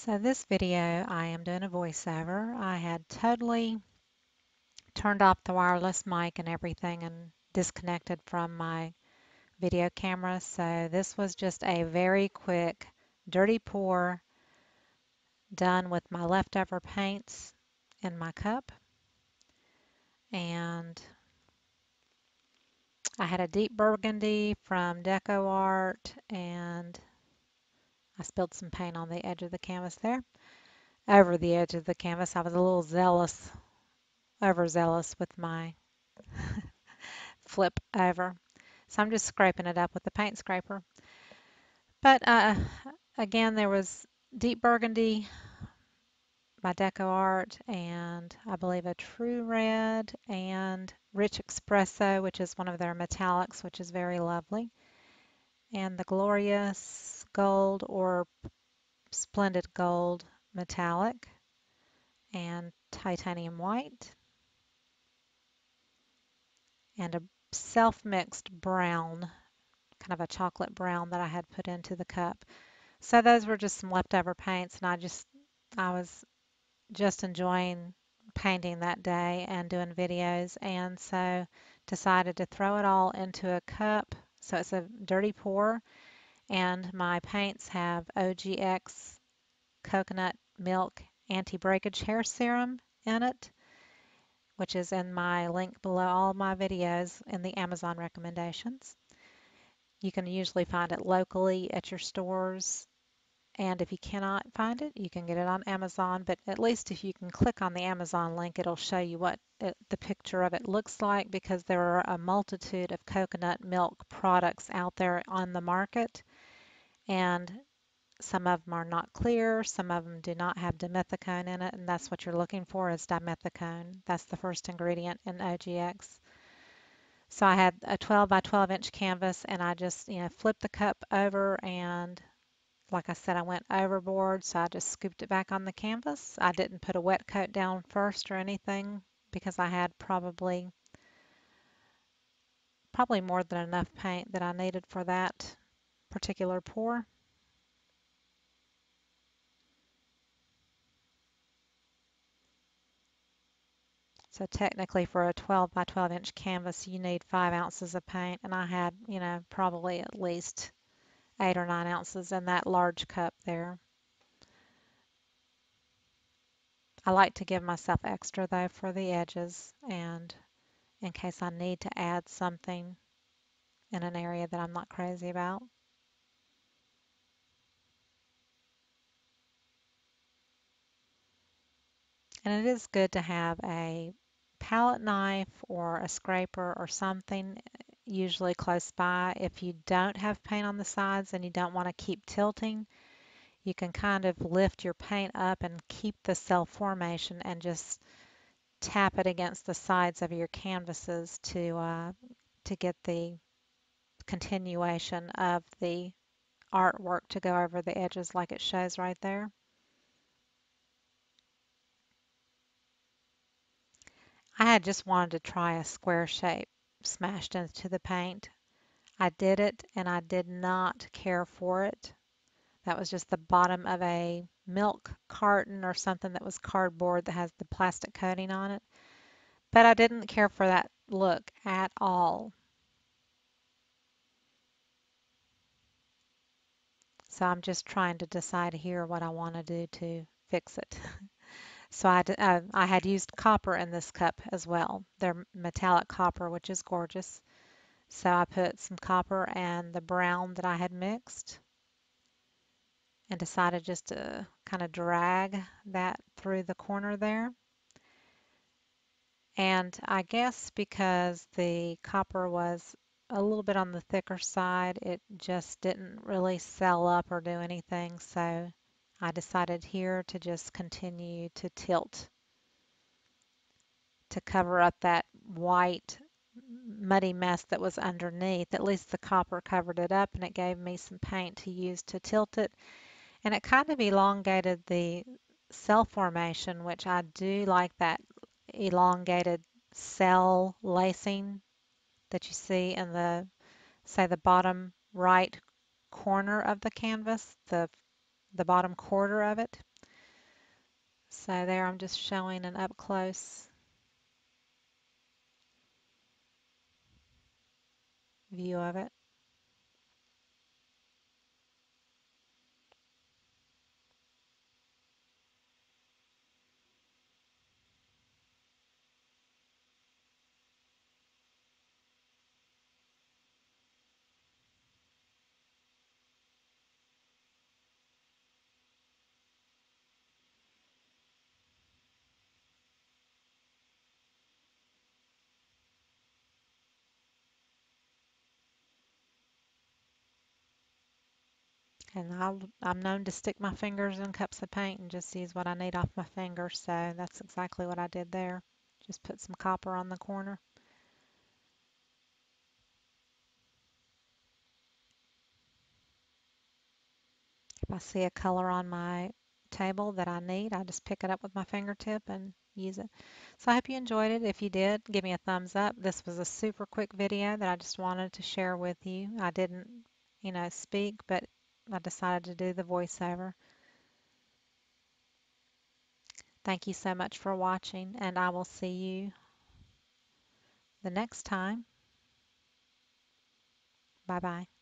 So this video, I am doing a voiceover. I had totally turned off the wireless mic and everything and disconnected from my video camera. So this was just a very quick dirty pour done with my leftover paints in my cup. And I had a deep burgundy from DecoArt, and I spilled some paint on the edge of the canvas there. Over the edge of the canvas, I was a little overzealous with my flip over. So I'm just scraping it up with the paint scraper. But again, there was deep burgundy by DecoArt, and I believe a true red and rich espresso, which is one of their metallics, which is very lovely, and the glorious gold or splendid gold metallic and titanium white and a self-mixed brown, kind of a chocolate brown that I had put into the cup. So those were just some leftover paints, and I was just enjoying painting that day and doing videos, and so decided to throw it all into a cup. So it's a dirty pour, and my paints have OGX coconut milk anti-breakage hair serum in it, which is in my link below all my videos in the Amazon recommendations. You can usually find it locally at your stores. And if you cannot find it, you can get it on Amazon, but at least if you can click on the Amazon link, it'll show you what the picture of it looks like, because there are a multitude of coconut milk products out there on the market, and some of them are not clear, some of them do not have dimethicone in it, and that's what you're looking for is dimethicone. That's the first ingredient in OGX. So I had a 12 by 12 inch canvas, and I just, flipped the cup over, and like I said, I went overboard, so I just scooped it back on the canvas. I didn't put a wet coat down first or anything because I had probably more than enough paint that I needed for that particular pour. So technically for a 12 by 12 inch canvas, you need 5 ounces of paint, and I had, probably at least 8 or 9 ounces in that large cup there. I like to give myself extra though for the edges, and in case I need to add something in an area that I'm not crazy about. And it is good to have a palette knife or a scraper or something usually close by. If you don't have paint on the sides and you don't want to keep tilting, you can kind of lift your paint up and keep the cell formation and just tap it against the sides of your canvases to get the continuation of the artwork to go over the edges like it shows right there. I had just wanted to try a square shape smashed into the paint. I did it and I did not care for it. That was just the bottom of a milk carton or something that was cardboard that has the plastic coating on it. But I didn't care for that look at all. So I'm just trying to decide here what I want to do to fix it. So I had used copper in this cup as well. They're metallic copper, which is gorgeous. So I put some copper and the brown that I had mixed and decided just to kind of drag that through the corner there. And I guess because the copper was a little bit on the thicker side, it just didn't really sell up or do anything. So I decided here to just continue to tilt to cover up that white muddy mess that was underneath. At least the copper covered it up, and it gave me some paint to use to tilt it. And it kind of elongated the cell formation, which I do like that elongated cell lacing that you see in the, say, the bottom right corner of the canvas, the bottom quarter of it. So there I'm just showing an up close view of it. And I'm known to stick my fingers in cups of paint and just use what I need off my fingers, so that's exactly what I did there. Just put some copper on the corner. If I see a color on my table that I need, I just pick it up with my fingertip and use it. So I hope you enjoyed it. If you did, give me a thumbs up. This was a super quick video that I just wanted to share with you. I didn't, speak, but I decided to do the voiceover. Thank you so much for watching, and I will see you the next time. Bye bye.